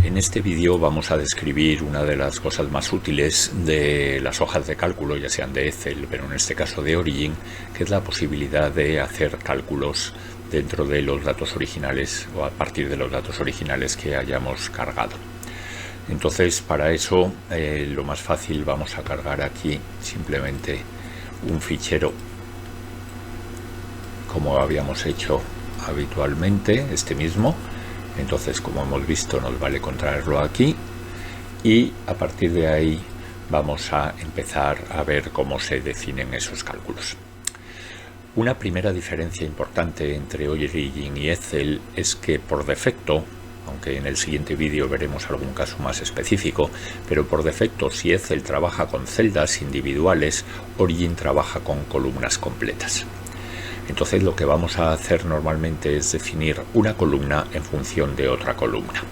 En este vídeo vamos a describir una de las cosas más útiles de las hojas de cálculo, ya sean de Excel, pero en este caso de Origin, que es la posibilidad de hacer cálculos dentro de los datos originales o a partir de los datos originales que hayamos cargado. Entonces, para eso, lo más fácil, vamos a cargar aquí simplemente un fichero como habíamos hecho habitualmente, este mismo. Entonces, como hemos visto, nos vale con traerlo aquí y a partir de ahí vamos a empezar a ver cómo se definen esos cálculos. Una primera diferencia importante entre Origin y Excel es que por defecto, aunque en el siguiente vídeo veremos algún caso más específico, pero por defecto, si Excel trabaja con celdas individuales, Origin trabaja con columnas completas. Entonces lo que vamos a hacer normalmente es definir una columna en función de otra columna.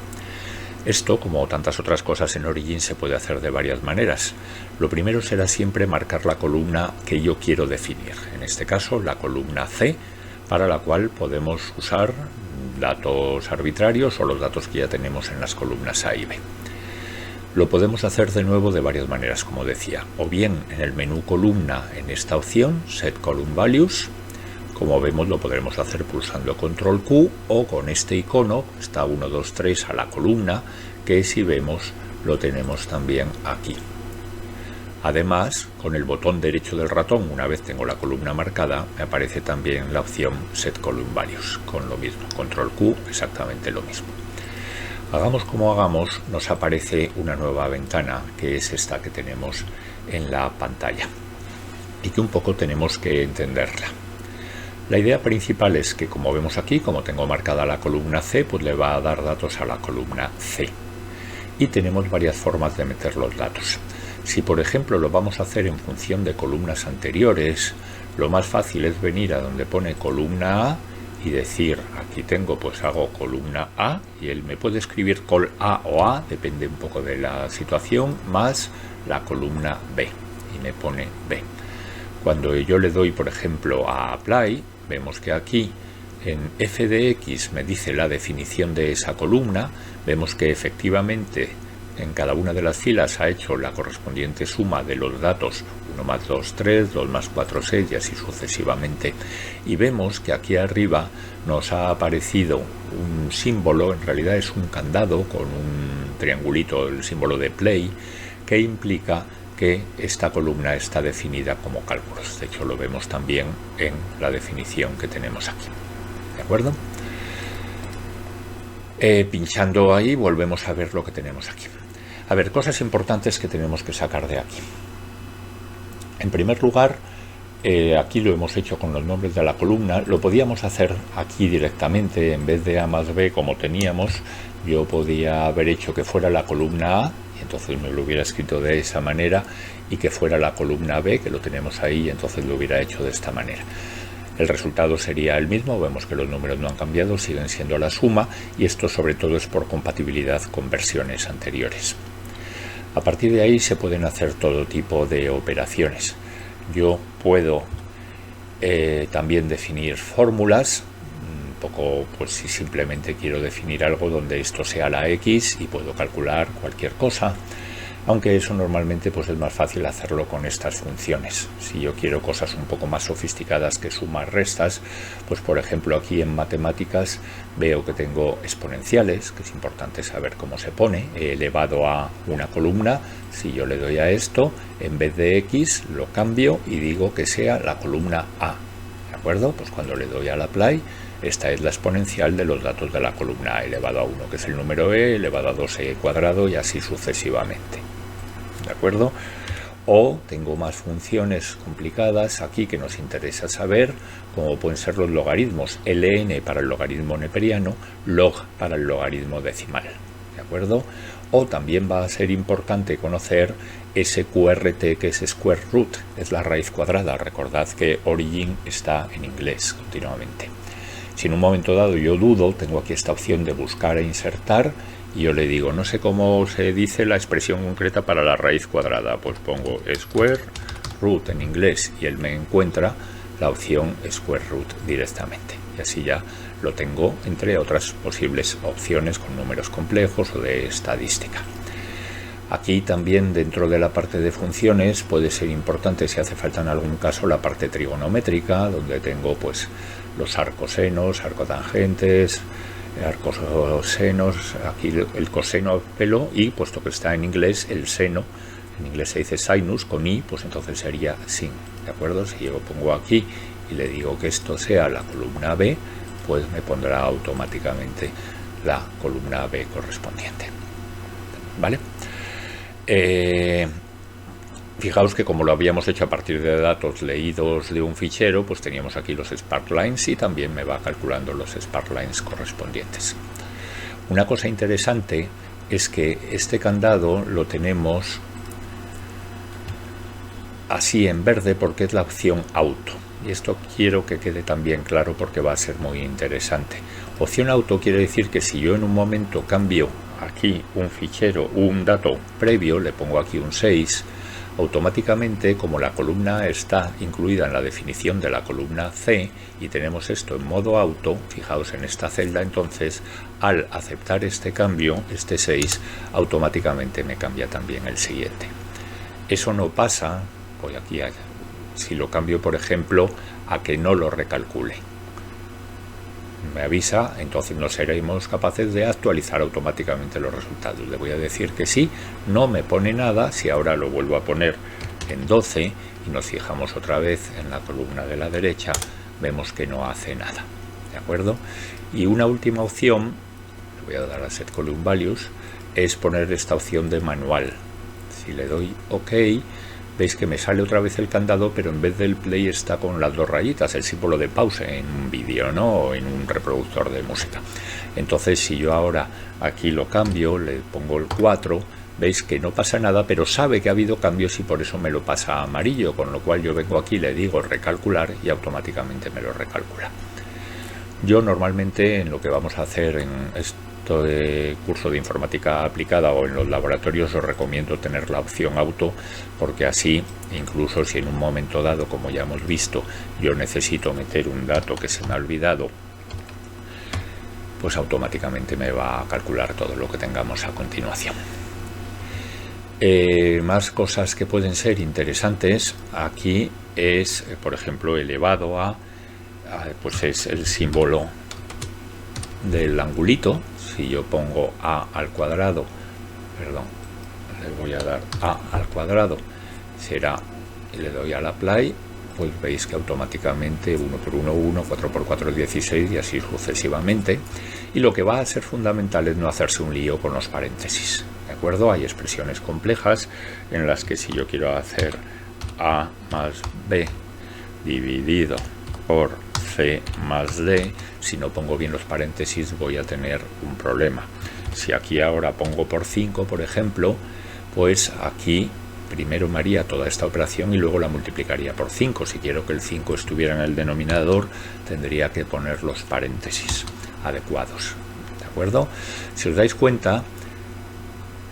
Esto, como tantas otras cosas en Origin, se puede hacer de varias maneras. Lo primero será siempre marcar la columna que yo quiero definir, en este caso la columna C, para la cual podemos usar datos arbitrarios o los datos que ya tenemos en las columnas A y B. Lo podemos hacer de nuevo de varias maneras, como decía, o bien en el menú columna en esta opción, Set Column Values. Como vemos, lo podremos hacer pulsando Control Q o con este icono, está 1, 2, 3 a la columna, que si vemos lo tenemos también aquí. Además, con el botón derecho del ratón, una vez tengo la columna marcada, me aparece también la opción Set Column Values, con lo mismo, Control Q, exactamente lo mismo. Hagamos como hagamos, nos aparece una nueva ventana, que es esta que tenemos en la pantalla, y que un poco tenemos que entenderla. La idea principal es que, como vemos aquí, como tengo marcada la columna C, pues le va a dar datos a la columna C. Y tenemos varias formas de meter los datos. Si, por ejemplo, lo vamos a hacer en función de columnas anteriores, lo más fácil es venir a donde pone columna A y decir, aquí tengo, pues hago columna A, y él me puede escribir col A o A, depende un poco de la situación, más la columna B, y me pone B. Cuando yo le doy, por ejemplo, a Apply, vemos que aquí en f de x me dice la definición de esa columna. Vemos que efectivamente en cada una de las filas ha hecho la correspondiente suma de los datos 1 más 2, 3, 2 más 4, 6 y así sucesivamente. Y vemos que aquí arriba nos ha aparecido un símbolo, en realidad es un candado con un triangulito, el símbolo de play, que implica que esta columna está definida como cálculos. De hecho, lo vemos también en la definición que tenemos aquí. ¿De acuerdo? Pinchando ahí volvemos a ver lo que tenemos aquí. A ver, cosas importantes que tenemos que sacar de aquí. En primer lugar, aquí lo hemos hecho con los nombres de la columna. Lo podíamos hacer aquí directamente, en vez de A más B como teníamos, yo podía haber hecho que fuera la columna A, y entonces me lo hubiera escrito de esa manera, y que fuera la columna B, que lo tenemos ahí, y entonces lo hubiera hecho de esta manera. El resultado sería el mismo, vemos que los números no han cambiado, siguen siendo la suma, y esto sobre todo es por compatibilidad con versiones anteriores. A partir de ahí se pueden hacer todo tipo de operaciones. Yo puedo también definir fórmulas, un poco pues si simplemente quiero definir algo donde esto sea la X y puedo calcular cualquier cosa, aunque eso normalmente pues es más fácil hacerlo con estas funciones. Si yo quiero cosas un poco más sofisticadas que sumas, restas, pues por ejemplo aquí en matemáticas veo que tengo exponenciales, que es importante saber cómo se pone. He elevado a una columna, si yo le doy a esto, en vez de X lo cambio y digo que sea la columna A. ¿De acuerdo? Pues cuando le doy al Apply, esta es la exponencial de los datos de la columna A elevado a 1, que es el número E, elevado a 2E cuadrado y así sucesivamente. ¿De acuerdo? O tengo más funciones complicadas aquí que nos interesa saber, como pueden ser los logaritmos, ln para el logaritmo neperiano, log para el logaritmo decimal. ¿De acuerdo? O también va a ser importante conocer SQRT, que es square root, es la raíz cuadrada. Recordad que Origin está en inglés continuamente. Si en un momento dado yo dudo, tengo aquí esta opción de buscar e insertar, y yo le digo, no sé cómo se dice la expresión concreta para la raíz cuadrada, pues pongo square root en inglés y él me encuentra la opción square root directamente, y así ya lo tengo entre otras posibles opciones con números complejos o de estadística. Aquí también dentro de la parte de funciones puede ser importante, si hace falta en algún caso, la parte trigonométrica, donde tengo pues los arcosenos, arcotangentes, arcosenos, aquí el coseno pelo y, puesto que está en inglés, el seno, en inglés se dice sinus con i, pues entonces sería sin, ¿de acuerdo? Si yo pongo aquí y le digo que esto sea la columna B, pues me pondrá automáticamente la columna B correspondiente, ¿vale? Fijaos que como lo habíamos hecho a partir de datos leídos de un fichero, pues teníamos aquí los sparklines y también me va calculando los sparklines correspondientes. Una cosa interesante es que este candado lo tenemos así en verde porque es la opción auto. Y esto quiero que quede también claro porque va a ser muy interesante. Opción auto quiere decir que si yo en un momento cambio aquí un fichero, un dato previo, le pongo aquí un 6, automáticamente, como la columna está incluida en la definición de la columna C y tenemos esto en modo auto, fijaos en esta celda, entonces al aceptar este cambio, este 6, automáticamente me cambia también el siguiente. Eso no pasa, voy aquí si lo cambio por ejemplo a que no lo recalcule. Me avisa, entonces no seremos capaces de actualizar automáticamente los resultados. Le voy a decir que sí, no me pone nada. Si ahora lo vuelvo a poner en 12 y nos fijamos otra vez en la columna de la derecha, vemos que no hace nada, ¿de acuerdo? Y una última opción, le voy a dar a Set Column Values, es poner esta opción de manual. Si le doy OK, veis que me sale otra vez el candado, pero en vez del play está con las dos rayitas, el símbolo de pause en un vídeo, ¿no? O en un reproductor de música. Entonces, si yo ahora aquí lo cambio, le pongo el 4, veis que no pasa nada, pero sabe que ha habido cambios y por eso me lo pasa a amarillo, con lo cual yo vengo aquí, le digo recalcular y automáticamente me lo recalcula. Yo normalmente en lo que vamos a hacer en de curso de informática aplicada o en los laboratorios os recomiendo tener la opción auto, porque así incluso si en un momento dado, como ya hemos visto, yo necesito meter un dato que se me ha olvidado, pues automáticamente me va a calcular todo lo que tengamos a continuación. Más cosas que pueden ser interesantes aquí es, por ejemplo, elevado a, pues es el símbolo del angulito. Si yo pongo a al cuadrado, perdón, le voy a dar a al cuadrado, será, y le doy al apply, pues veis que automáticamente 1 por 1, 1, 4 por 4, 16 y así sucesivamente. Y lo que va a ser fundamental es no hacerse un lío con los paréntesis, ¿de acuerdo? Hay expresiones complejas en las que si yo quiero hacer a más b dividido por C más D, si no pongo bien los paréntesis voy a tener un problema. Si aquí ahora pongo por 5, por ejemplo, pues aquí primero me haría toda esta operación y luego la multiplicaría por 5. Si quiero que el 5 estuviera en el denominador, tendría que poner los paréntesis adecuados, ¿de acuerdo? Si os dais cuenta,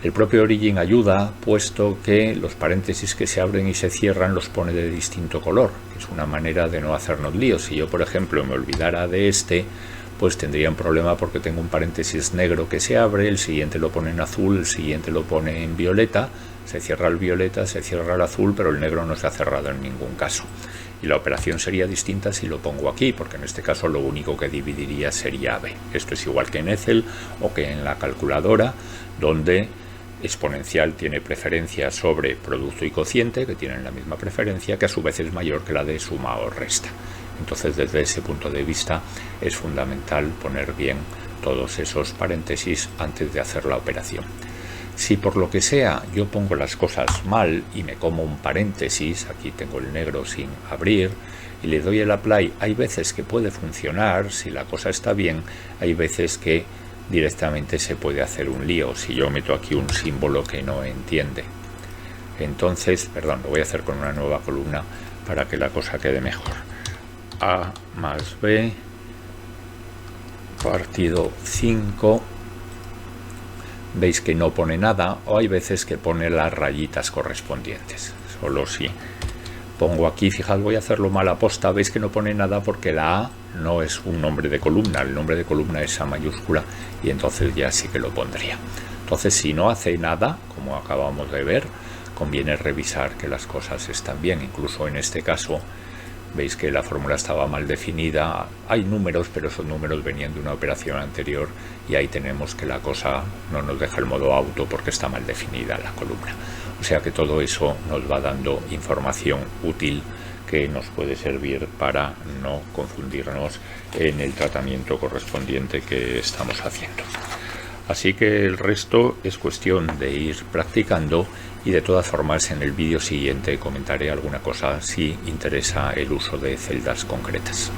el propio Origin ayuda, puesto que los paréntesis que se abren y se cierran los pone de distinto color, que es una manera de no hacernos líos. Si yo, por ejemplo, me olvidara de este, pues tendría un problema porque tengo un paréntesis negro que se abre, el siguiente lo pone en azul, el siguiente lo pone en violeta, se cierra el violeta, se cierra el azul, pero el negro no se ha cerrado en ningún caso. Y la operación sería distinta si lo pongo aquí, porque en este caso lo único que dividiría sería B. Esto es igual que en Excel o que en la calculadora, donde exponencial tiene preferencia sobre producto y cociente, que tienen la misma preferencia, que a su vez es mayor que la de suma o resta. Entonces, desde ese punto de vista, es fundamental poner bien todos esos paréntesis antes de hacer la operación. Si por lo que sea yo pongo las cosas mal y me como un paréntesis, aquí tengo el negro sin abrir, y le doy el apply, hay veces que puede funcionar, si la cosa está bien, hay veces que directamente se puede hacer un lío si yo meto aquí un símbolo que no entiende. Entonces, perdón, lo voy a hacer con una nueva columna para que la cosa quede mejor. A más B partido 5. Veis que no pone nada, o hay veces que pone las rayitas correspondientes. Solo si pongo aquí, fijad, voy a hacerlo mal aposta, veis que no pone nada porque la A no es un nombre de columna, el nombre de columna es A mayúscula y entonces ya sí que lo pondría. Entonces, si no hace nada, como acabamos de ver, conviene revisar que las cosas están bien. Incluso en este caso, veis que la fórmula estaba mal definida. Hay números, pero esos números venían de una operación anterior y ahí tenemos que la cosa no nos deja el modo auto porque está mal definida la columna. O sea que todo eso nos va dando información útil que nos puede servir para no confundirnos en el tratamiento correspondiente que estamos haciendo. Así que el resto es cuestión de ir practicando y de todas formas en el vídeo siguiente comentaré alguna cosa si interesa el uso de celdas concretas.